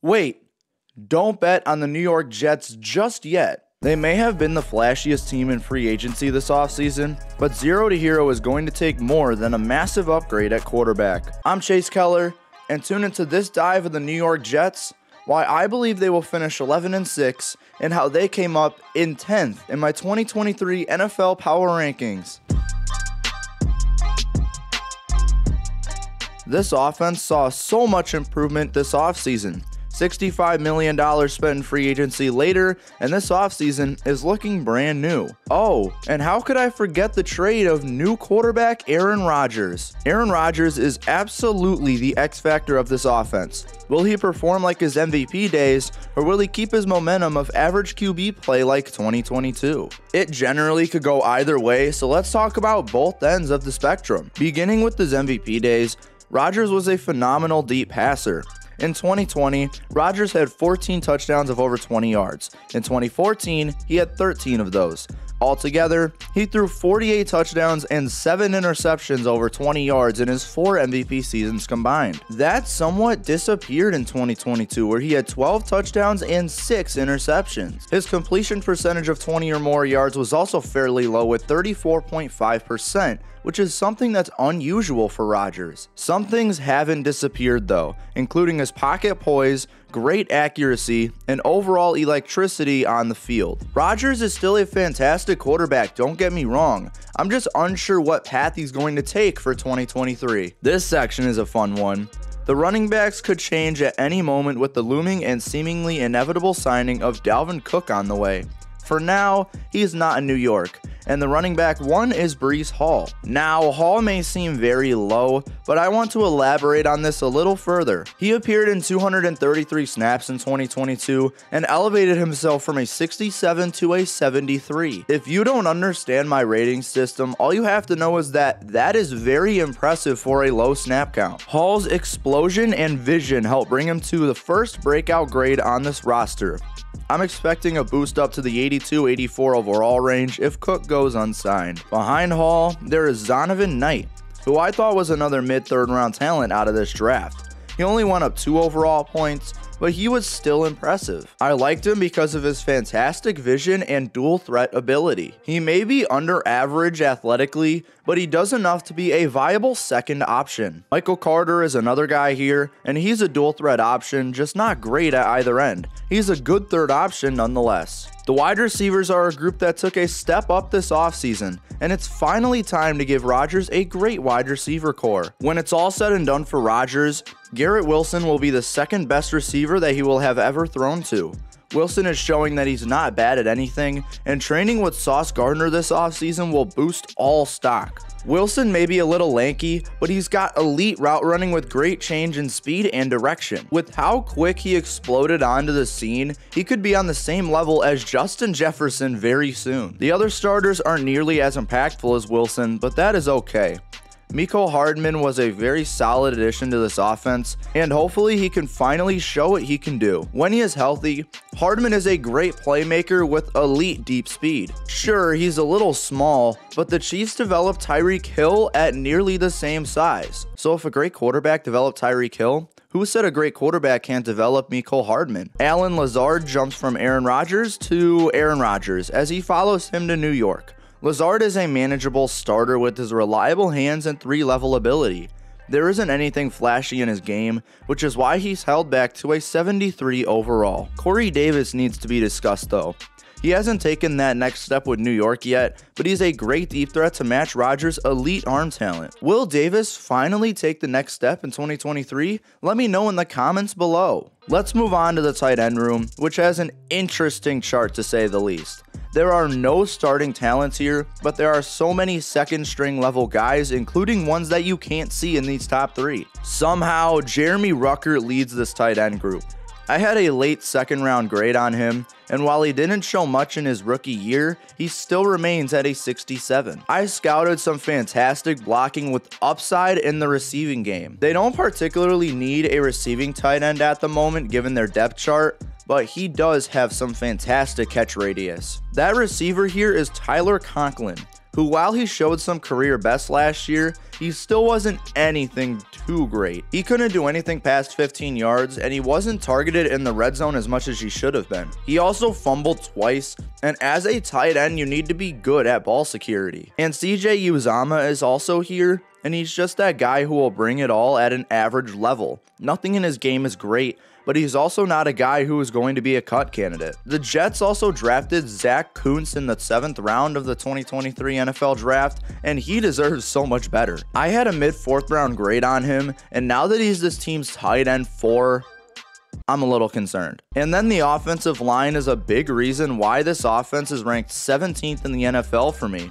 Wait, don't bet on the New York Jets just yet. They may have been the flashiest team in free agency this offseason, but zero to hero is going to take more than a massive upgrade at quarterback. I'm Chase Keller, and tune into this dive of the New York Jets, why I believe they will finish 11-6, and how they came up in 10th in my 2023 NFL Power Rankings. This offense saw so much improvement this offseason. $65 million spent in free agency later, and this offseason is looking brand new. Oh, and how could I forget the trade of new quarterback Aaron Rodgers? Aaron Rodgers is absolutely the X factor of this offense. Will he perform like his MVP days, or will he keep his momentum of average QB play like 2022? It generally could go either way, so let's talk about both ends of the spectrum. Beginning with his MVP days, Rodgers was a phenomenal deep passer. In 2020, Rodgers had 14 touchdowns of over 20 yards. In 2014, he had 13 of those. Altogether, he threw 48 touchdowns and 7 interceptions over 20 yards in his 4 MVP seasons combined. That somewhat disappeared in 2022, where he had 12 touchdowns and 6 interceptions. His completion percentage of 20 or more yards was also fairly low at 34.5%, which is something that's unusual for Rodgers. Some things haven't disappeared though, including his pocket poise, great accuracy, and overall electricity on the field. Rodgers is still a fantastic quarterback, don't get me wrong. I'm just unsure what path he's going to take for 2023. This section is a fun one. The running backs could change at any moment with the looming and seemingly inevitable signing of Dalvin Cook on the way. For now, he is not in New York, and the running back one is Breece Hall. Now, Hall may seem very low, but I want to elaborate on this a little further. He appeared in 233 snaps in 2022 and elevated himself from a 67 to a 73. If you don't understand my rating system, all you have to know is that is very impressive for a low snap count. Hall's explosion and vision helped bring him to the first breakout grade on this roster. I'm expecting a boost up to the 82-84 overall range if Cook goes unsigned. Behind Hall, there is Zonovan Knight, who I thought was another mid-third round talent out of this draft. He only went up 2 overall points, but he was still impressive. I liked him because of his fantastic vision and dual threat ability. He may be under average athletically, but he does enough to be a viable second option. Michael Carter is another guy here, and he's a dual threat option, just not great at either end. He's a good third option nonetheless. The wide receivers are a group that took a step up this offseason, and it's finally time to give Rodgers a great wide receiver core. When it's all said and done for Rodgers, Garrett Wilson will be the second best receiver that he will have ever thrown to. Wilson is showing that he's not bad at anything, and training with Sauce Gardner this offseason will boost all stock. Wilson may be a little lanky, but he's got elite route running with great change in speed and direction. With how quick he exploded onto the scene, he could be on the same level as Justin Jefferson very soon. The other starters aren't nearly as impactful as Wilson, but that is okay. Mecole Hardman was a very solid addition to this offense, and hopefully he can finally show what he can do. When he is healthy, Hardman is a great playmaker with elite deep speed. Sure, he's a little small, but the Chiefs developed Tyreek Hill at nearly the same size. So if a great quarterback developed Tyreek Hill, who said a great quarterback can't develop Mecole Hardman? Allen Lazard jumps from Aaron Rodgers to Aaron Rodgers as he follows him to New York. Lazard is a manageable starter with his reliable hands and 3-level ability. There isn't anything flashy in his game, which is why he's held back to a 73 overall. Corey Davis needs to be discussed though. He hasn't taken that next step with New York yet, but he's a great deep threat to match Rodgers' elite arm talent. Will Davis finally take the next step in 2023? Let me know in the comments below. Let's move on to the tight end room, which has an interesting chart to say the least. There are no starting talents here, but there are so many second string level guys, including ones that you can't see in these top 3. Somehow, Jeremy Ruckert leads this tight end group. I had a late second round grade on him, and while he didn't show much in his rookie year, he still remains at a 67. I scouted some fantastic blocking with upside in the receiving game. They don't particularly need a receiving tight end at the moment given their depth chart, but he does have some fantastic catch radius. That receiver here is Tyler Conklin, who, while he showed some career best last year, he still wasn't anything too great. He couldn't do anything past 15 yards, and he wasn't targeted in the red zone as much as he should have been. He also fumbled twice, and as a tight end, you need to be good at ball security. And CJ Uzomah is also here, and he's just that guy who will bring it all at an average level. Nothing in his game is great, but he's also not a guy who is going to be a cut candidate. The Jets also drafted Zach Kuntz in the 7th round of the 2023 NFL draft, and he deserves so much better. I had a mid-4th round grade on him, and now that he's this team's tight end 4, I'm a little concerned. And then the offensive line is a big reason why this offense is ranked 17th in the NFL for me.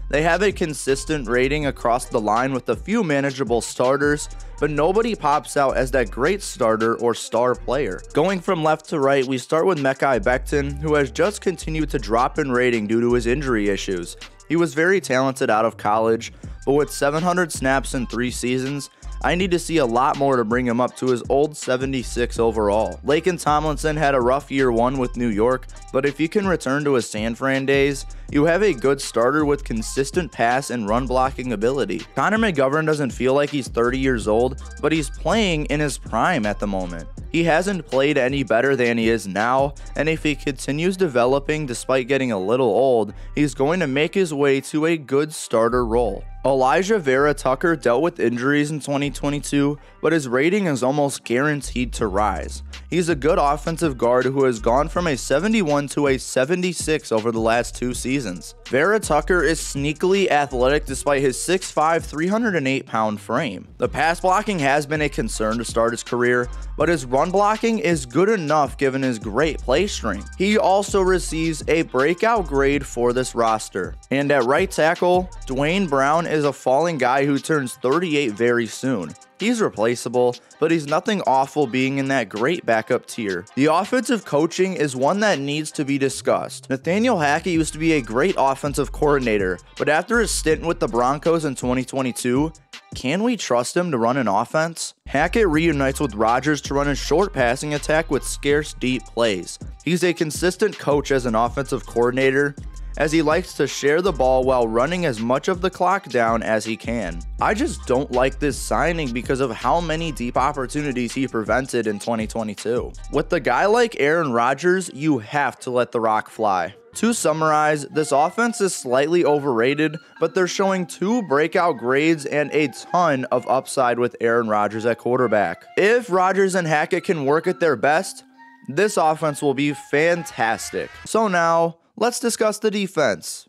They have a consistent rating across the line with a few manageable starters, but nobody pops out as that great starter or star player. Going from left to right, we start with Mekhi Becton, who has just continued to drop in rating due to his injury issues. He was very talented out of college, but with 700 snaps in 3 seasons, I need to see a lot more to bring him up to his old 76 overall. Laken Tomlinson had a rough year 1 with New York, but if you can return to his San Fran days, you have a good starter with consistent pass and run blocking ability. Connor McGovern doesn't feel like he's 30 years old, but he's playing in his prime at the moment. He hasn't played any better than he is now, and if he continues developing despite getting a little old, he's going to make his way to a good starter role. Elijah Vera Tucker dealt with injuries in 2022, but his rating is almost guaranteed to rise. He's a good offensive guard who has gone from a 71 to a 76 over the last 2 seasons. Vera Tucker is sneakily athletic despite his 6'5", 308-pound frame. The pass blocking has been a concern to start his career, but his run blocking is good enough given his great play strength. He also receives a breakout grade for this roster. And at right tackle, Dwayne Brown is a falling guy who turns 38 very soon. He's replaceable, but he's nothing awful being in that great backup tier. The offensive coaching is one that needs to be discussed. Nathaniel Hackett used to be a great offensive coordinator, but after his stint with the Broncos in 2022, can we trust him to run an offense? Hackett reunites with Rodgers to run a short passing attack with scarce deep plays. He's a consistent coach as an offensive coordinator, as he likes to share the ball while running as much of the clock down as he can. I just don't like this signing because of how many deep opportunities he prevented in 2022. With a guy like Aaron Rodgers, you have to let the rock fly. To summarize, this offense is slightly overrated, but they're showing 2 breakout grades and a ton of upside with Aaron Rodgers at quarterback. If Rodgers and Hackett can work at their best, this offense will be fantastic. So now, let's discuss the defense.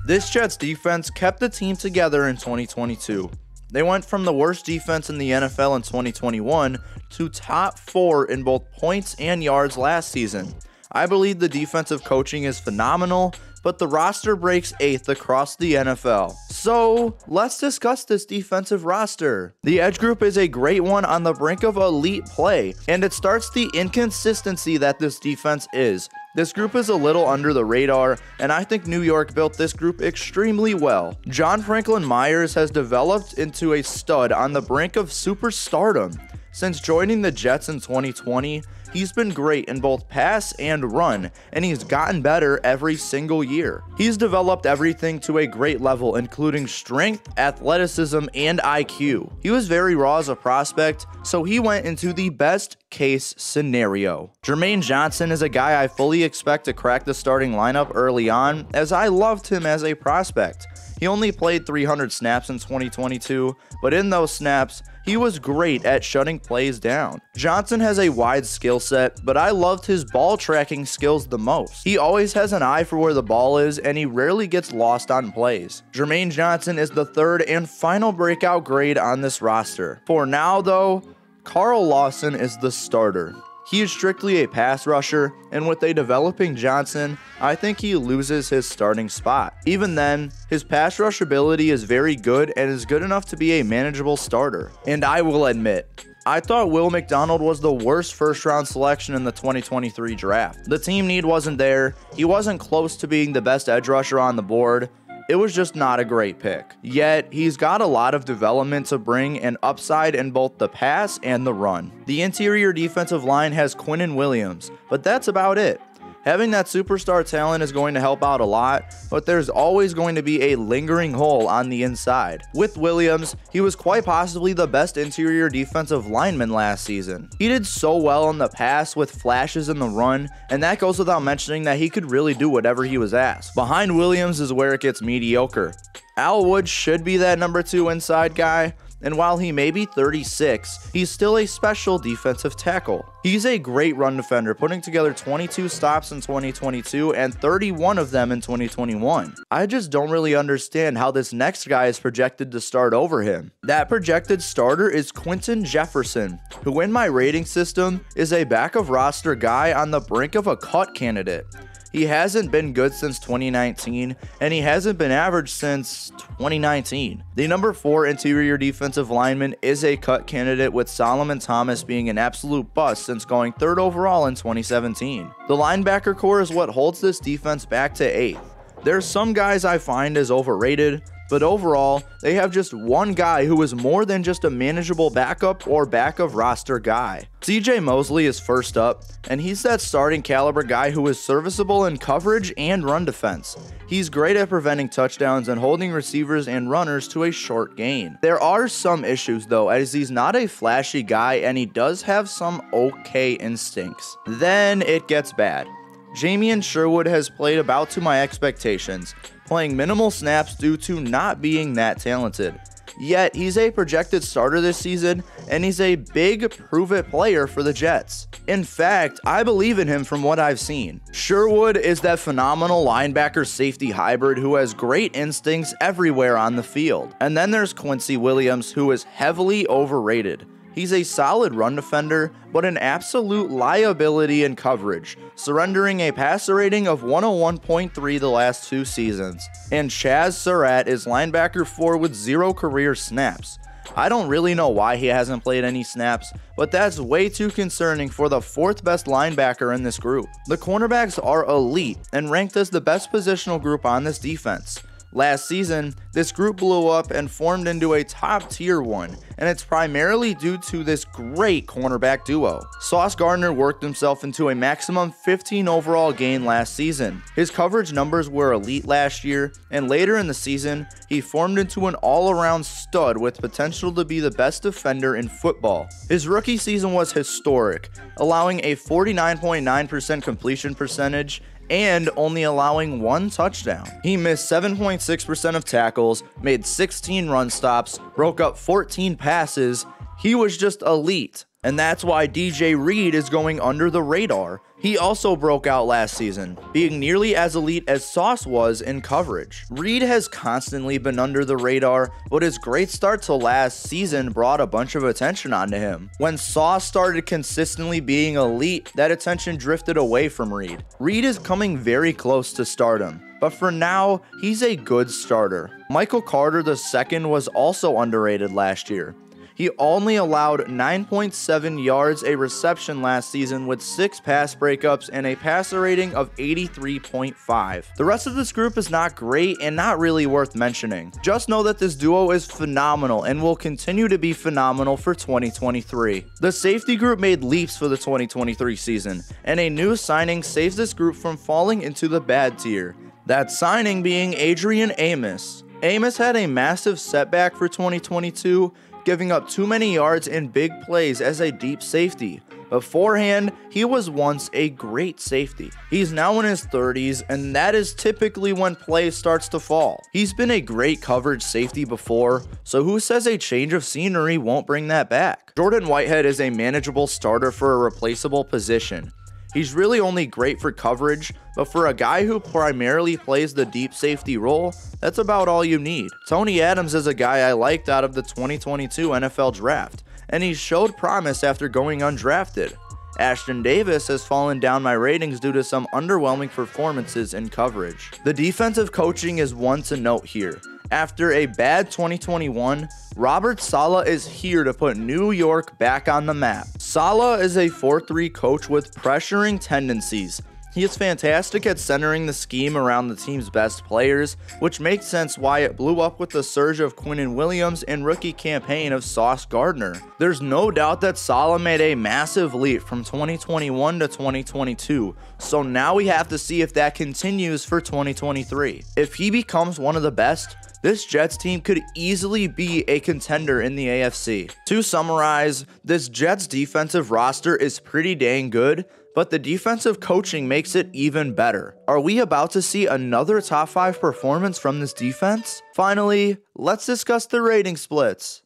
This Jets defense kept the team together in 2022. They went from the worst defense in the NFL in 2021 to top 4 in both points and yards last season. I believe the defensive coaching is phenomenal, but the roster breaks 8th across the NFL. So let's discuss this defensive roster. The edge group is a great one on the brink of elite play, and it starts the inconsistency that this defense is. This group is a little under the radar, and I think New York built this group extremely well. John Franklin Myers has developed into a stud on the brink of superstardom. Since joining the Jets in 2020, he's been great in both pass and run, and he's gotten better every single year. He's developed everything to a great level, including strength, athleticism, and IQ. He was very raw as a prospect, so he went into the best case scenario. Jermaine Johnson is a guy I fully expect to crack the starting lineup early on, as I loved him as a prospect. He only played 300 snaps in 2022, but in those snaps, he was great at shutting plays down. Johnson has a wide skill set, but I loved his ball tracking skills the most. He always has an eye for where the ball is, and he rarely gets lost on plays. Jermaine Johnson is the 3rd and final breakout grade on this roster. For now, though, Carl Lawson is the starter. He is strictly a pass rusher, and with a developing Johnson, I think he loses his starting spot. Even then, his pass rush ability is very good and is good enough to be a manageable starter. And I will admit, I thought Will McDonald was the worst first-round selection in the 2023 draft. The team need wasn't there, he wasn't close to being the best edge rusher on the board. It was just not a great pick. Yet, he's got a lot of development to bring and upside in both the pass and the run. The interior defensive line has Quinnen Williams, but that's about it. Having that superstar talent is going to help out a lot, but there's always going to be a lingering hole on the inside. With Williams, he was quite possibly the best interior defensive lineman last season. He did so well in the pass with flashes in the run, and that goes without mentioning that he could really do whatever he was asked. Behind Williams is where it gets mediocre. Al Woods should be that number 2 inside guy, and while he may be 36, he's still a special defensive tackle. He's a great run defender, putting together 22 stops in 2022 and 31 of them in 2021. I just don't really understand how this next guy is projected to start over him. That projected starter is Quinton Jefferson, who in my rating system is a back of roster guy on the brink of a cut candidate. He hasn't been good since 2019, and he hasn't been average since 2019. The number 4 interior defensive lineman is a cut candidate, with Solomon Thomas being an absolute bust since going 3rd overall in 2017. The linebacker core is what holds this defense back to 8th. There's some guys I find as overrated, but overall, they have just one guy who is more than just a manageable backup or back of roster guy. CJ Mosley is first up, and he's that starting caliber guy who is serviceable in coverage and run defense. He's great at preventing touchdowns and holding receivers and runners to a short gain. There are some issues though, as he's not a flashy guy and he does have some okay instincts. Then it gets bad. Jamien Sherwood has played about to my expectations, playing minimal snaps due to not being that talented. Yet, he's a projected starter this season, and he's a big prove-it player for the Jets. In fact, I believe in him from what I've seen. Sherwood is that phenomenal linebacker-safety hybrid who has great instincts everywhere on the field. And then there's Quincy Williams, who is heavily overrated. He's a solid run defender, but an absolute liability in coverage, surrendering a passer rating of 101.3 the last 2 seasons. And Chaz Surratt is linebacker 4 with 0 career snaps. I don't really know why he hasn't played any snaps, but that's way too concerning for the 4th best linebacker in this group. The cornerbacks are elite and ranked as the best positional group on this defense. Last season, this group blew up and formed into a top tier one, and it's primarily due to this great cornerback duo. Sauce Gardner worked himself into a maximum 15 overall gain last season. His coverage numbers were elite last year, and later in the season, he formed into an all-around stud with potential to be the best defender in football. His rookie season was historic, allowing a 49.9% completion percentage and only allowing 1 touchdown. He missed 7.6% of tackles, made 16 run stops, broke up 14 passes. He was just elite. And that's why DJ Reed is going under the radar. He also broke out last season, being nearly as elite as Sauce was in coverage. Reed has constantly been under the radar, but his great start to last season brought a bunch of attention onto him. When Sauce started consistently being elite, that attention drifted away from Reed. Reed is coming very close to stardom, but for now, he's a good starter. Michael Carter II was also underrated last year. He only allowed 9.7 yards a reception last season with 6 pass breakups and a passer rating of 83.5. The rest of this group is not great and not really worth mentioning. Just know that this duo is phenomenal and will continue to be phenomenal for 2023. The safety group made leaps for the 2023 season, and a new signing saves this group from falling into the bad tier. That signing being Adrian Amos. Amos had a massive setback for 2022, giving up too many yards in big plays as a deep safety. Beforehand, he was once a great safety. He's now in his 30s, and that is typically when play starts to fall. He's been a great coverage safety before, so who says a change of scenery won't bring that back? Jordan Whitehead is a manageable starter for a replaceable position. He's really only great for coverage, but for a guy who primarily plays the deep safety role, that's about all you need. Tony Adams is a guy I liked out of the 2022 NFL draft, and he showed promise after going undrafted. Ashton Davis has fallen down my ratings due to some underwhelming performances in coverage. The defensive coaching is one to note here. After a bad 2021, Robert Saleh is here to put New York back on the map. Saleh is a 4-3 coach with pressuring tendencies. He is fantastic at centering the scheme around the team's best players, which makes sense why it blew up with the surge of Quinnen Williams and rookie campaign of Sauce Gardner. There's no doubt that Saleh made a massive leap from 2021 to 2022, so now we have to see if that continues for 2023. If he becomes one of the best, this Jets team could easily be a contender in the AFC. To summarize, this Jets defensive roster is pretty dang good, but the defensive coaching makes it even better. Are we about to see another top 5 performance from this defense? Finally, let's discuss the rating splits.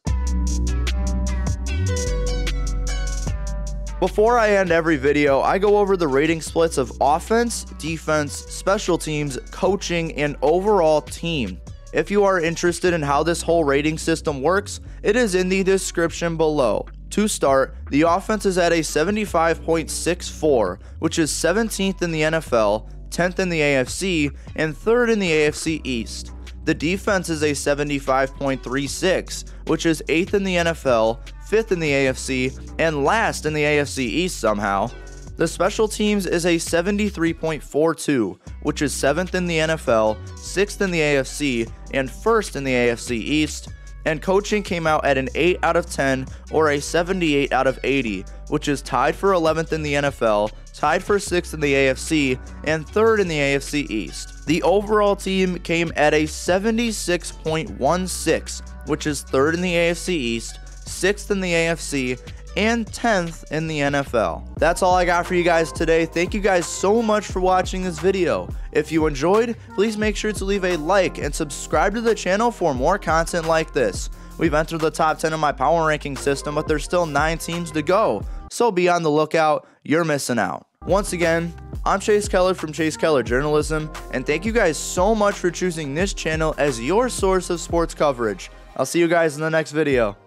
Before I end every video, I go over the rating splits of offense, defense, special teams, coaching, and overall team. If you are interested in how this whole rating system works, it is in the description below. To start, the offense is at a 75.64, which is 17th in the NFL, 10th in the AFC, and 3rd in the AFC East. The defense is a 75.36, which is 8th in the NFL, 5th in the AFC, and last in the AFC East somehow. The special teams is a 73.42, which is 7th in the NFL, 6th in the AFC, and 1st in the AFC East. And coaching came out at an 8 out of 10 or a 78 out of 80, which is tied for 11th in the NFL, tied for 6th in the AFC, and 3rd in the AFC East. The overall team came at a 76.16, which is 3rd in the AFC East, 6th in the AFC, and 10th in the NFL. That's all I got for you guys today. Thank you guys so much for watching this video. If you enjoyed, please make sure to leave a like and subscribe to the channel for more content like this. We've entered the top 10 in my power ranking system, but there's still 9 teams to go, so be on the lookout. You're missing out. Once again, I'm Chase Keller from Chase Keller Journalism, and thank you guys so much for choosing this channel as your source of sports coverage. I'll see you guys in the next video.